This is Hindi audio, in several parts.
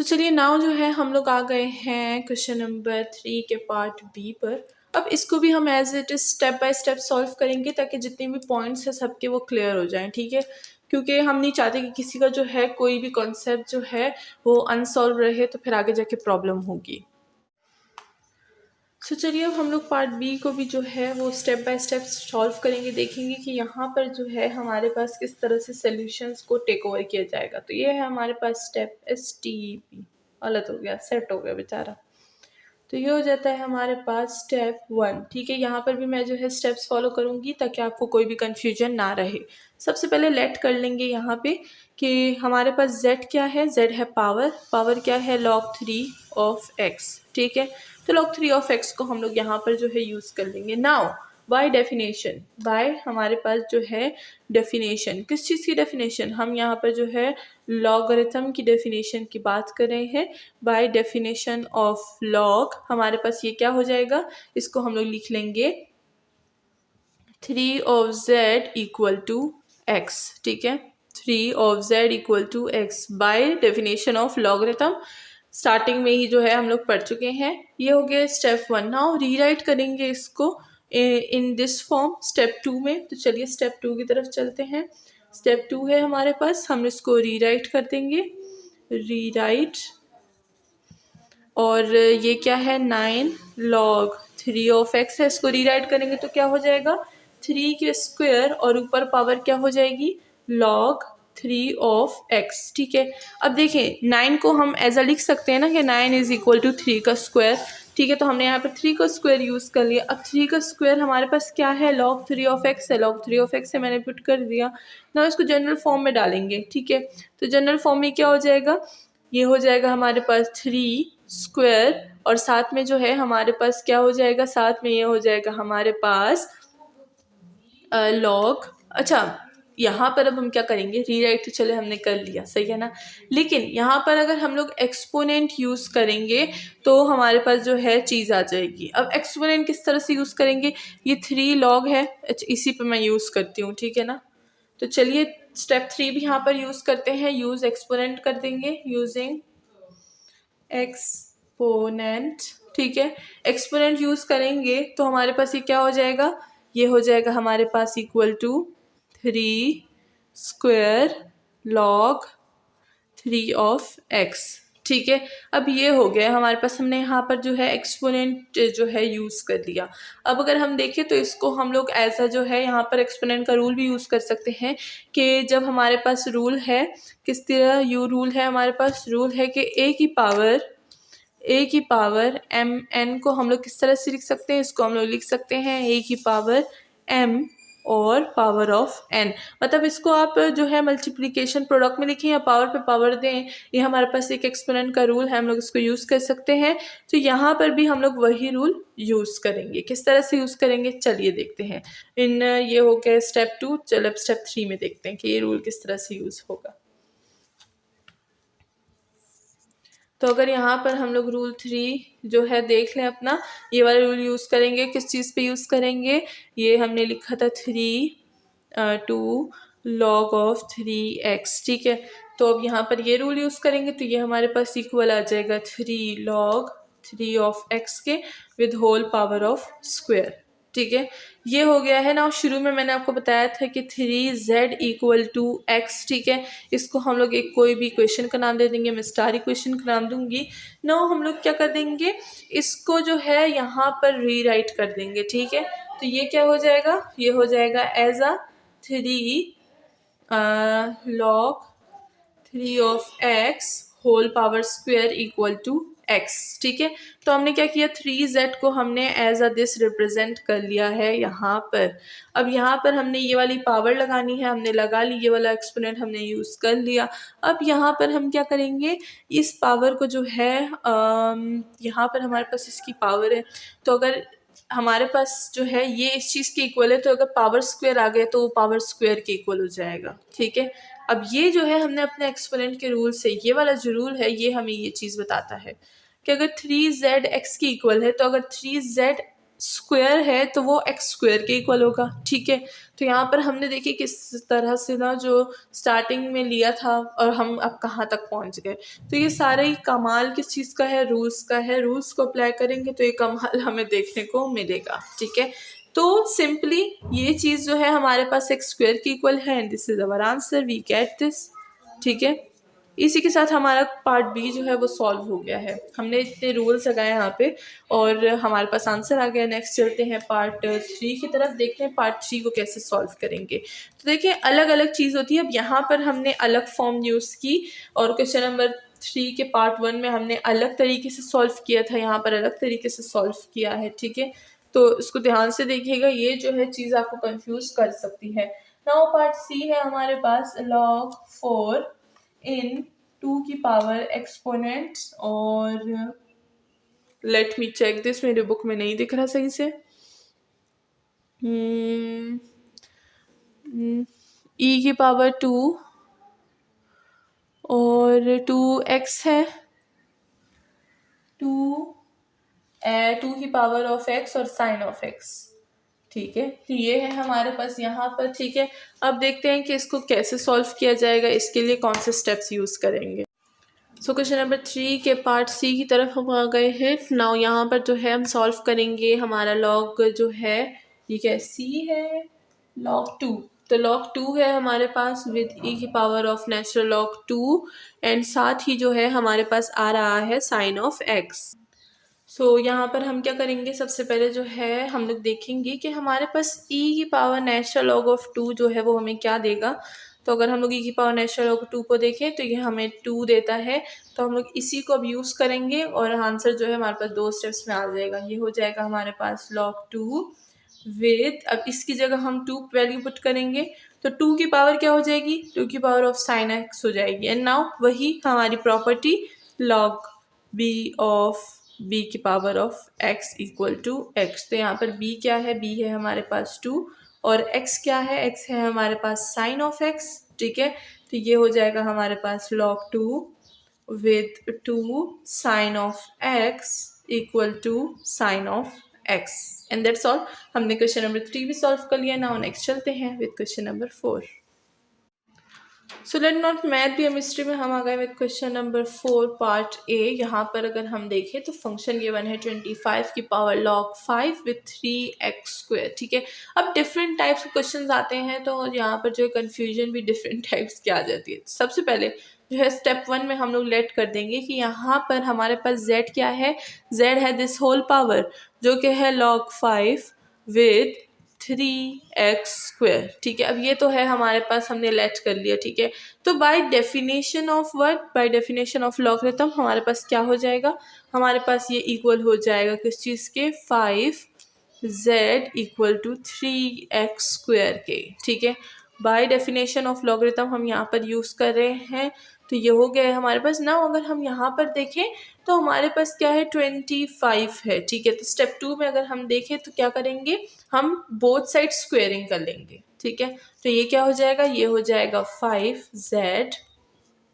चलिए नाउ जो है हम लोग आ गए हैं क्वेश्चन नंबर 3 के पार्ट बी पर। अब इसको भी हम as it is step by step solve करेंगे ताकि जितने भी पॉइंट्स हैं सबके वो क्लियर हो जाएं, ठीक है। क्योंकि हम नहीं चाहते कि किसी का जो है कोई भी कॉन्सेप्ट जो है वो अनसॉल्व रहे तो फिर आगे जाके प्रॉब्लम होगी। सो चलिए अब हम लोग पार्ट बी को भी जो है वो स्टेप बाय स्टेप सॉल्व करेंगे, देखेंगे कि यहाँ पर जो है हमारे पास किस तरह से सॉल्यूशंस को टेक ओवर किया जाएगा। तो ये है हमारे पास स्टेप STEP, गलत हो गया, सेट हो गया बेचारा। तो ये हो जाता है हमारे पास स्टेप 1, ठीक है। यहाँ पर भी मैं जो है स्टेप्स फॉलो करूँगी ताकि आपको कोई भी कन्फ्यूजन ना रहे। सबसे पहले लेट कर लेंगे यहाँ पे कि हमारे पास z क्या है, z है पावर, पावर क्या है log 3 ऑफ x, ठीक है। तो log 3 ऑफ x को हम लोग यहाँ पर जो है यूज़ कर लेंगे। नाउ बाय डेफिनेशन, बाय हमारे पास जो है डेफिनेशन, किस चीज़ की डेफिनेशन, हम यहाँ पर जो है लॉगरिथम की डेफिनेशन की बात कर रहे हैं। बाय डेफिनेशन ऑफ लॉग हमारे पास ये क्या हो जाएगा, इसको हम लोग लिख लेंगे 3 of z equal to x, ठीक है। 3 of z equal to x by definition of logarithm starting में ही जो है हम लोग पढ़ चुके हैं। ये हो गया स्टेप 1। नाउ रीराइट करेंगे इसको इन दिस फॉर्म स्टेप 2 में। तो चलिए स्टेप 2 की तरफ चलते हैं। स्टेप 2 है हमारे पास, हम इसको रीराइट कर देंगे, रीराइट। और ये क्या है 9 log 3 ऑफ x है, इसको रीराइट करेंगे तो क्या हो जाएगा 3 के स्क्वायर और ऊपर पावर क्या हो जाएगी log 3 ऑफ x, ठीक है। अब देखें 9 को हम ऐसा लिख सकते हैं ना कि 9 इज इक्वल टू 3 का स्क्वायर, ठीक है। तो हमने यहाँ पर 3 का स्क्वायर यूज़ कर लिया। अब 3 का स्क्वायर हमारे पास क्या है log 3 ऑफ x है, log 3 ऑफ x है, मैंने पुट कर दिया ना। इसको जनरल फॉर्म में डालेंगे, ठीक है। तो जनरल फॉर्म में क्या हो जाएगा, ये हो जाएगा हमारे पास 3 स्क्वायर और साथ में जो है हमारे पास क्या हो जाएगा, साथ में ये हो जाएगा हमारे पास लॉग। अच्छा यहाँ पर अब हम क्या करेंगे, रीराइट तो चले हमने कर लिया, सही है ना। लेकिन यहाँ पर अगर हम लोग एक्सपोनेंट यूज़ करेंगे तो हमारे पास जो है चीज़ आ जाएगी। अब एक्सपोनेंट किस तरह से यूज़ करेंगे, ये 3 लॉग है, इसी पर मैं यूज़ करती हूँ, ठीक है ना। तो चलिए स्टेप 3 भी यहाँ पर यूज़ करते हैं, यूज़ एक्सपोनेंट कर देंगे, यूजिंग एक्सपोनेंट, ठीक है। एक्सपोनेंट यूज़ करेंगे तो हमारे पास ये क्या हो जाएगा, ये हो जाएगा हमारे पास equal to 3 square log 3 of x, ठीक है। अब ये हो गया हमारे पास, हमने यहाँ पर जो है एक्सपोनेंट जो है यूज़ कर लिया। अब अगर हम देखें तो इसको हम लोग ऐसा जो है यहाँ पर एक्सपोनेंट का रूल भी यूज़ कर सकते हैं कि जब हमारे पास रूल है, किस तरह यू रूल है, हमारे पास रूल है कि a की पावर mn को हम लोग किस तरह से लिख सकते हैं, इसको हम लोग लिख सकते हैं a की पावर m और पावर ऑफ n। मतलब इसको आप जो है मल्टीप्लिकेशन प्रोडक्ट में लिखें या पावर पे पावर दें, ये हमारे पास एक एक्सपोनेंट का रूल है, हम लोग इसको यूज़ कर सकते हैं। तो यहाँ पर भी हम लोग वही रूल यूज़ करेंगे। किस तरह से यूज़ करेंगे चलिए देखते हैं। ये हो गया स्टेप 2। चलो अब स्टेप 3 में देखते हैं कि ये रूल किस तरह से यूज़ होगा। तो अगर यहाँ पर हम लोग रूल 3 जो है देख लें अपना, ये वाला रूल यूज़ करेंगे। किस चीज़ पे यूज़ करेंगे, ये हमने लिखा था 2 log ऑफ 3x, ठीक है। तो अब यहाँ पर ये रूल यूज़ करेंगे तो ये हमारे पास इक्वल आ जाएगा 3 log 3 ऑफ x के with whole power of square, ठीक है। ये हो गया है ना। शुरू में मैंने आपको बताया था कि 3z इक्वल टू x, ठीक है। इसको हम लोग एक कोई भी इक्वेशन का नाम दे देंगे, मैं स्टार इक्वेशन का नाम दूंगी। नो हम लोग क्या कर देंगे, इसको जो है यहाँ पर रीराइट कर देंगे, ठीक है। तो ये क्या हो जाएगा, ये हो जाएगा as a 3 log 3 of x whole power square equal to x, ठीक है। तो हमने क्या किया, 3z को हमने एज अ दिस रिप्रेजेंट कर लिया है यहाँ पर। अब यहाँ पर हमने ये वाली पावर लगानी है, हमने लगा ली, ये वाला एक्सपोनेंट हमने यूज़ कर लिया। अब यहाँ पर हम क्या करेंगे, इस पावर को जो है यहाँ पर हमारे पास इसकी पावर है, तो अगर हमारे पास जो है ये इस चीज़ के इक्वल है, तो अगर पावर स्क्वायर आ गए तो वो पावर स्क्वायर के इक्वल हो जाएगा, ठीक है। अब ये जो है हमने अपने एक्सपोनेंट के रूल से, ये वाला जो रूल है ये हमें ये चीज़ बताता है कि अगर 3z x की इक्वल है, तो अगर 3z स्क्वायर है तो वो एक्स स्क्वायर के इक्वल होगा, ठीक है। तो यहाँ पर हमने देखिए किस तरह से ना जो स्टार्टिंग में लिया था और हम अब कहाँ तक पहुँच गए। तो ये सारा ही कमाल किस चीज़ का है, रूल्स का है। रूल्स को अप्लाई करेंगे तो ये कमाल हमें देखने को मिलेगा, ठीक है। तो सिंपली ये चीज़ जो है हमारे पास एक्स स्क्वायर की इक्वल है and this is our answer, we get this, ठीक है। इसी के साथ हमारा पार्ट बी जो है वो सॉल्व हो गया है। हमने इतने रूल्स लगाए यहाँ पे और हमारे पास आंसर आ गया। नेक्स्ट चलते हैं पार्ट 3 की तरफ, देखते हैं पार्ट 3 को कैसे सॉल्व करेंगे। तो देखिए अलग अलग चीज़ होती है। अब यहाँ पर हमने अलग फॉर्म यूज़ की और क्वेश्चन नंबर 3 के पार्ट 1 में हमने अलग तरीके से सॉल्व किया था, यहाँ पर अलग तरीके से सॉल्व किया है, ठीक है। तो इसको ध्यान से देखिएगा, ये जो है चीज़ आपको कंफ्यूज कर सकती है। नाउ पार्ट सी है हमारे पास log 4 इन 2 की पावर एक्सपोनेंट, और लेट मी चेक दिस, मेरे बुक में नहीं दिख रहा सही से। ई की पावर 2 और 2x है, 2 की पावर ऑफ x और साइन ऑफ x, ठीक है। तो ये है हमारे पास यहाँ पर, ठीक है। अब देखते हैं कि इसको कैसे सॉल्व किया जाएगा, इसके लिए कौन से स्टेप्स यूज़ करेंगे। सो क्वेश्चन नंबर 3 के पार्ट सी की तरफ हम आ गए हैं। नाउ यहाँ पर जो है हम सॉल्व करेंगे हमारा लॉग जो है, ठीक है, सी है log 2। तो log 2 है हमारे पास विद ई की power of natural log 2 and साथ ही जो है हमारे पास आ रहा है साइन ऑफ x। सो यहाँ पर हम क्या करेंगे, सबसे पहले जो है हम लोग देखेंगे कि हमारे पास e की पावर नेचुरल लॉग ऑफ 2 जो है वो हमें क्या देगा। तो अगर हम लोग e की पावर नेचुरल लॉग 2 को देखें तो ये हमें 2 देता है। तो हम लोग इसी को अब यूज़ करेंगे और आंसर जो है हमारे पास 2 स्टेप्स में आ जाएगा। ये हो जाएगा हमारे पास log 2 विद, अब इसकी जगह हम 2 वैल्यू पुट करेंगे तो 2 की पावर क्या हो जाएगी, 2 की पावर ऑफ साइन एक्स हो जाएगी। एंड नाउ वही हमारी property log b of b की power of x equal to x। तो यहाँ पर b क्या है, b है हमारे पास 2 और x क्या है, x है हमारे पास साइन ऑफ x, ठीक है। तो ये हो जाएगा हमारे पास log 2 with 2 sine of x equal to sine of x and that's all. हमने क्वेश्चन नंबर 3 भी सॉल्व कर लिया। नाउ नेक्स्ट चलते हैं with question number 4। So let not math be a mystery में हम आ गए with question number 4 part A. यहाँ पर अगर हम देखें तो फंक्शन गिवन है 25 की power log 5 with 3x square, ठीक है। अब डिफरेंट टाइप्स के क्वेश्चन आते हैं तो यहाँ पर जो है कन्फ्यूजन भी डिफरेंट टाइप्स की आ जाती है। सबसे पहले जो है स्टेप 1 में हम लोग लेट कर देंगे कि यहाँ पर हमारे पास z क्या है, z है दिस होल पावर जो कि है log 5 विद 3x स्क्वायर, ठीक है। अब ये तो है हमारे पास, हमने लेट कर लिया, ठीक है। तो bye definition of word, bye definition of logarithm हमारे पास क्या हो जाएगा, हमारे पास ये इक्वल हो जाएगा किस चीज़ के, 5z equal to 3x square के, ठीक है। बाय डेफिनेशन ऑफ लॉगरिथम हम यहाँ पर यूज़ कर रहे हैं। तो ये हो गया है हमारे पास। ना अगर हम यहाँ पर देखें तो हमारे पास क्या है, 25 है, ठीक है। तो स्टेप 2 में अगर हम देखें तो क्या करेंगे, हम बोथ साइड स्क्वेयरिंग कर लेंगे, ठीक है। तो ये क्या हो जाएगा, ये हो जाएगा 5z,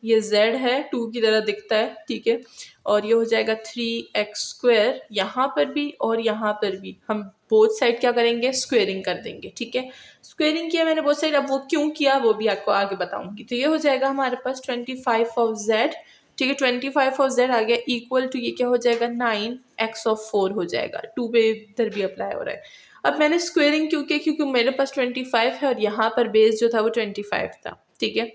ये z है 2 की तरह दिखता है, ठीक है। और ये हो जाएगा 3x स्क्वायर, यहाँ पर भी और यहाँ पर भी हम बोथ साइड क्या करेंगे, स्क्वेयरिंग कर देंगे, ठीक है। स्क्वेयरिंग किया मैंने बोथ साइड, अब वो क्यों किया वो भी आपको आगे बताऊंगी। तो ये हो जाएगा हमारे पास 25 ऑफ z, ठीक है। 25 ऑफ z आ गया इक्वल टू, ये क्या हो जाएगा, 9x ऑफ 4 हो जाएगा। 2 पे इधर भी अप्लाई हो रहा है। अब मैंने स्क्वेयरिंग क्यों किया, क्योंकि मेरे पास 25 है और यहाँ पर बेस जो था वो 25 था, ठीक है।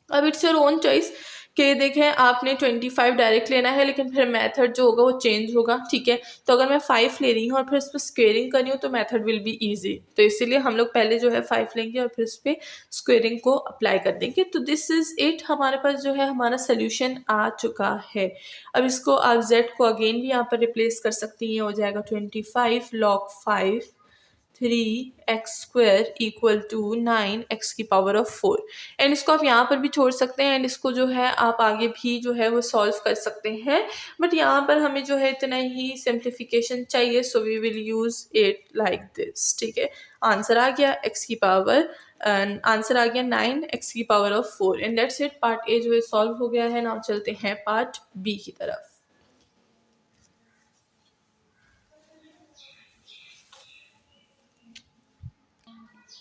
अब इट्स योर ओन चॉइस कि देखें आपने 25 डायरेक्ट लेना है, लेकिन फिर मेथड जो होगा वो चेंज होगा, ठीक है। तो अगर मैं 5 ले रही हूँ और फिर इस पर स्क्वेयरिंग कर रही हूँ तो मेथड विल बी इजी। तो इसीलिए हम लोग पहले जो है 5 लेंगे और फिर इस पर स्क्वेयरिंग को अप्लाई कर देंगे। तो दिस इज़ इट, हमारे पास जो है हमारा सोल्यूशन आ चुका है। अब इसको आप z को अगेन भी यहाँ पर रिप्लेस कर सकती हैं, हो जाएगा 25 log 5 3x square equal to 9x की पावर ऑफ 4। एंड इसको आप यहाँ पर भी छोड़ सकते हैं एंड इसको जो है आप आगे भी जो है वो सॉल्व कर सकते हैं, बट यहाँ पर हमें जो है इतना ही सिंप्लीफिकेशन चाहिए, so we will use it like this, ठीक है। आंसर आ गया x की पावर, आंसर आ गया 9x की power of 4 and that's it. Part A जो है सॉल्व हो गया है। नाउ चलते हैं पार्ट बी की तरफ।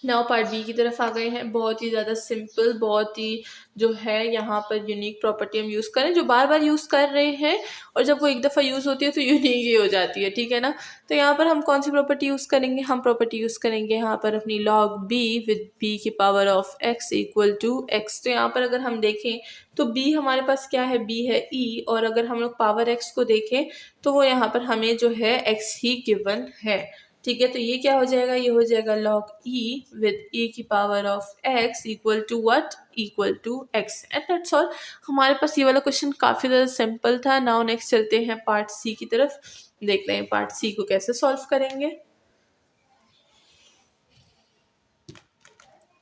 नाउ पार्ट बी की तरफ आ गए हैं। बहुत ही ज़्यादा सिंपल, बहुत ही जो है यहाँ पर यूनिक प्रॉपर्टी हम यूज़ करें, जो बार बार यूज़ कर रहे हैं और जब वो एक दफ़ा यूज़ होती है तो यूनिक ही हो जाती है, ठीक है ना। तो यहाँ पर हम कौन सी प्रॉपर्टी यूज़ करेंगे, हम प्रॉपर्टी यूज़ करेंगे यहाँ पर अपनी log b विद b की power of x equal to x। तो यहाँ पर अगर हम देखें तो b हमारे पास क्या है, b है e, और अगर हम लोग पावर x को देखें तो वो यहाँ पर हमें जो है x ही गिवन है, ठीक है। तो ये क्या हो जाएगा, ये हो जाएगा log e विद e की power of x equal to what, equal to x, and that's all. हमारे पास ये वाला क्वेश्चन काफ़ी ज़्यादा सिंपल था। नाउ नेक्स्ट चलते हैं पार्ट सी की तरफ, देखते हैं पार्ट सी को कैसे सॉल्व करेंगे।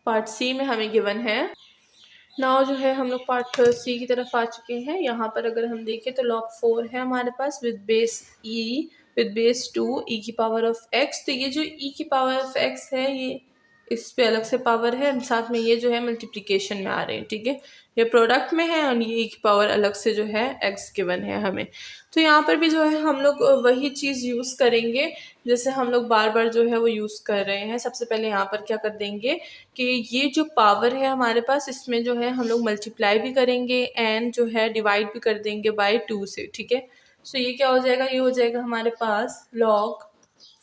पार्ट सी में हमें गिवन है, नाउ जो है हम लोग पार्ट सी की तरफ आ चुके हैं। यहाँ पर अगर हम देखें तो log 4 है हमारे पास with base e with base 2 e की पावर ऑफ x। तो ये जो e की पावर ऑफ x है, ये इस पे अलग से पावर है, साथ में ये जो है मल्टीप्लिकेशन में आ रहे हैं, ठीक है। ये प्रोडक्ट में है और ये e की पावर अलग से जो है x गिवन है हमें। तो यहाँ पर भी जो है हम लोग वही चीज़ यूज़ करेंगे जैसे हम लोग बार बार जो है वो यूज़ कर रहे हैं। सबसे पहले यहाँ पर क्या कर देंगे कि ये जो पावर है हमारे पास, इसमें जो है हम लोग मल्टीप्लाई भी करेंगे एंड जो है डिवाइड भी कर देंगे बाय 2 से, ठीक है। सो ये क्या हो जाएगा, ये हो जाएगा हमारे पास log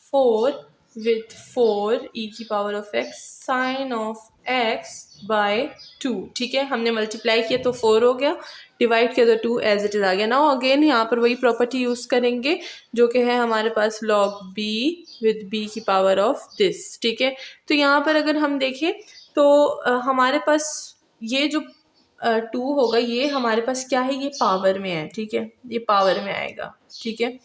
4 विथ 4 e की power of x sine of x by 2, ठीक है। हमने मल्टीप्लाई किया तो 4 हो गया, डिवाइड किया तो 2 एज इट इज़ आ गया। नाउ अगेन यहाँ पर वही प्रॉपर्टी यूज़ करेंगे जो कि है हमारे पास log b विद b की पावर ऑफ दिस, ठीक है। तो यहाँ पर अगर हम देखें तो हमारे पास ये जो 2 होगा, ये हमारे पास क्या है, ये पावर में है, ठीक है, ये पावर में आएगा, ठीक है।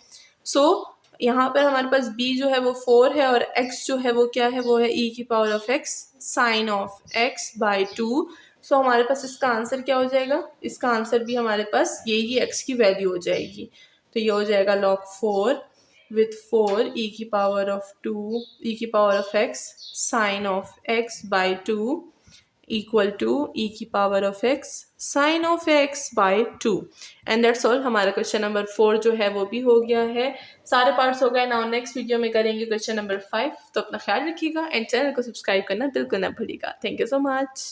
सो यहाँ पर हमारे पास b जो है वो 4 है और x जो है वो क्या है, वो है e की power of x sine of x by 2। So हमारे पास इसका आंसर क्या हो जाएगा, इसका आंसर भी हमारे पास यही x की वैल्यू हो जाएगी। तो ये हो जाएगा log 4 विथ 4 e की पावर ऑफ 2 e की power of x sine of x by 2 equal to e की power of x sine of x by 2, and that's all. हमारा क्वेश्चन नंबर 4 जो है वो भी हो गया है, सारे पार्ट्स हो गए। नाउ नेक्स्ट वीडियो में करेंगे क्वेश्चन नंबर 5। तो अपना ख्याल रखिएगा एंड चैनल को सब्सक्राइब करना बिल्कुल ना भूलिएगा। Thank you so much.